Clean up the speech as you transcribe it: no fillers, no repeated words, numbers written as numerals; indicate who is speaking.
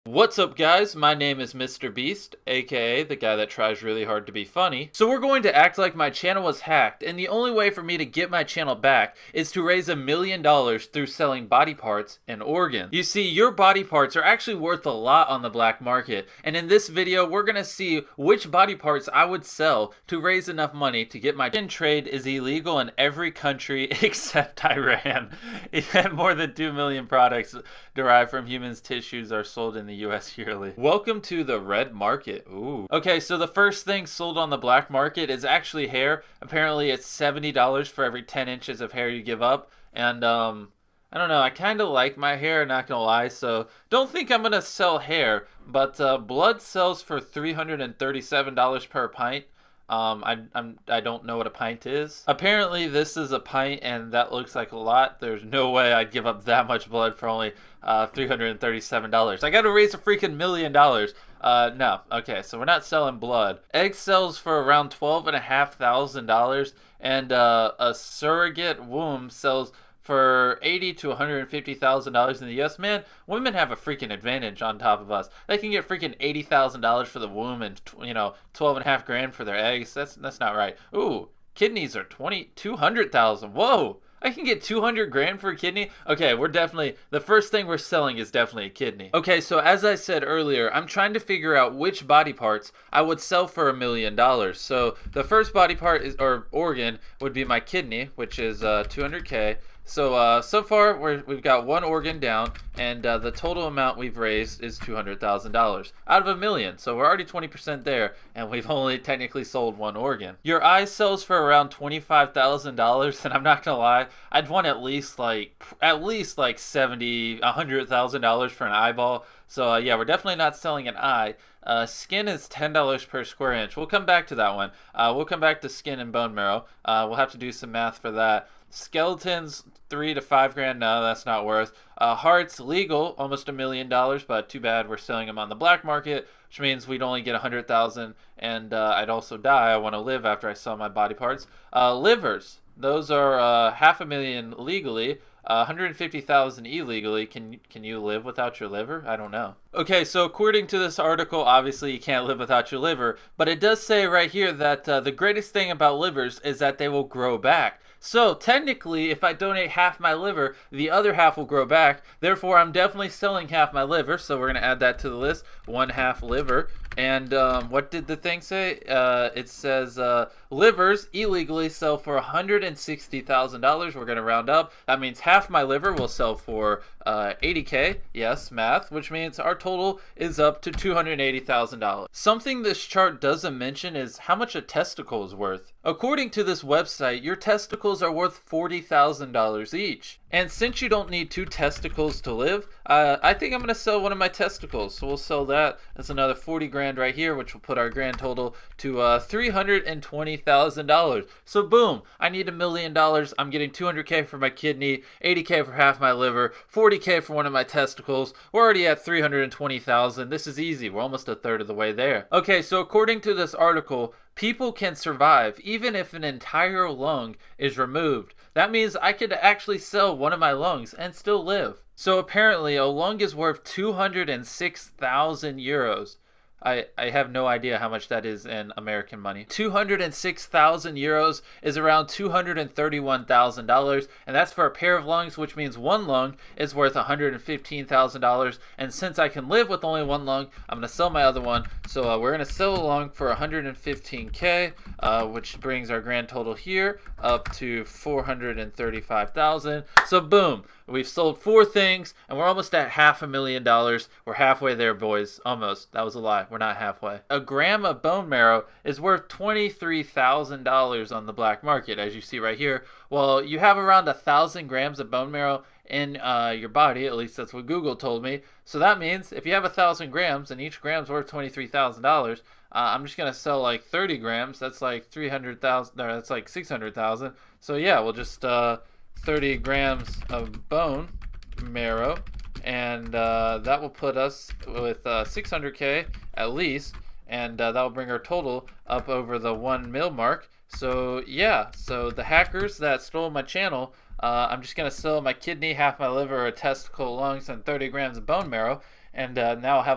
Speaker 1: What's up, guys? My name is Mr. Beast, aka the guy that tries really hard to be funny. So we're going to act like my channel was hacked, and the only way for me to get my channel back is to raise $1 million through selling body parts and organs. You see, your body parts are actually worth a lot on the black market, and in this video we're gonna see which body parts I would sell to raise enough money to get my trade is illegal in every country except Iran. And more than 2 million products derived from humans' tissues are sold in the US yearly. Welcome to the red market. Ooh. Okay, so the first thing sold on the black market is actually hair. Apparently it's $70 for every 10 inches of hair you give up. And I don't know, I kind of like my hair, not gonna lie, so don't think I'm gonna sell hair, but blood sells for $337 per pint. I don't know what a pint is. Apparently this is a pint and that looks like a lot. There's no way I'd give up that much blood for only $337. I gotta raise a freaking $1 million. No. Okay, so we're not selling blood. Egg sells for around $12,500, and a surrogate womb sells for $80,000 to $150,000 in the US. Man, women have a freaking advantage on top of us. They can get freaking $80,000 for the womb and 12.5 grand for their eggs. That's not right. Ooh, kidneys are 200,000. Whoa, I can get 200 grand for a kidney? Okay, the first thing we're selling is definitely a kidney. Okay, so as I said earlier, I'm trying to figure out which body parts I would sell for $1 million. So the first body part or organ would be my kidney, which is 200K. So so far we've got one organ down, and the total amount we've raised is $200,000 out of $1 million. So we're already 20% there, and we've only technically sold one organ. Your eye sells for around $25,000, and I'm not gonna lie, I'd want at least like $70,000, $100,000 for an eyeball. So yeah, we're definitely not selling an eye. Skin is $10 per square inch. We'll come back to that one. We'll come back to skin and bone marrow. We'll have to do some math for that. Skeletons, 3 to 5 grand. No, that's not worth. Hearts, legal, almost $1 million, but too bad we're selling them on the black market, which means we'd only get 100,000, and I'd also die. I want to live after I sell my body parts. Livers, those are $500,000 legally. 150,000 illegally. Can you live without your liver? I don't know. Okay, so according to this article, obviously you can't live without your liver, but it does say right here that the greatest thing about livers is that they will grow back. So technically, if I donate half my liver, the other half will grow back. Therefore, I'm definitely selling half my liver. So we're gonna add that to the list. 1/2 liver. And what did the thing say? It says livers illegally sell for $160,000. We're gonna round up. That means half my liver will sell for 80K. Yes, math. Which means our total is up to $280,000. Something this chart doesn't mention is how much a testicle is worth. According to this website, your testicles are worth $40,000 each. And since you don't need 2 testicles to live, I think I'm gonna sell one of my testicles. So we'll sell that. That's another 40 grand right here, which will put our grand total to $320,000. So boom, I need $1 million. I'm getting 200K for my kidney, 80K for half my liver, 40K for one of my testicles. We're already at 320,000. This is easy. We're almost a third of the way there. Okay, so according to this article, people can survive even if an entire lung is removed. That means I could actually sell one of my lungs and still live. So apparently a lung is worth 206,000 euros. I have no idea how much that is in American money. 206,000 euros is around $231,000, and that's for a pair of lungs, which means one lung is worth $115,000. And since I can live with only one lung, I'm gonna sell my other one. So we're gonna sell a lung for 115K, which brings our grand total here up to 435,000. So boom, we've sold 4 things, and we're almost at $500,000. We're halfway there, boys. Almost. That was a lie. We're not halfway. A gram of bone marrow is worth $23,000 on the black market, as you see right here. Well, you have around 1,000 grams of bone marrow in your body. At least that's what Google told me. So that means if you have 1,000 grams and each gram's worth $23,000, I'm just gonna sell like 30 grams. That's like 300,000. No, that's like 600,000. So yeah, we'll just 30 grams of bone marrow, and that will put us with 600K at least, and that will bring our total up over the 1 mil mark. So yeah, so the hackers that stole my channel, I'm just gonna sell my kidney, half my liver, a testicle, lungs, and 30 grams of bone marrow, and now I'll have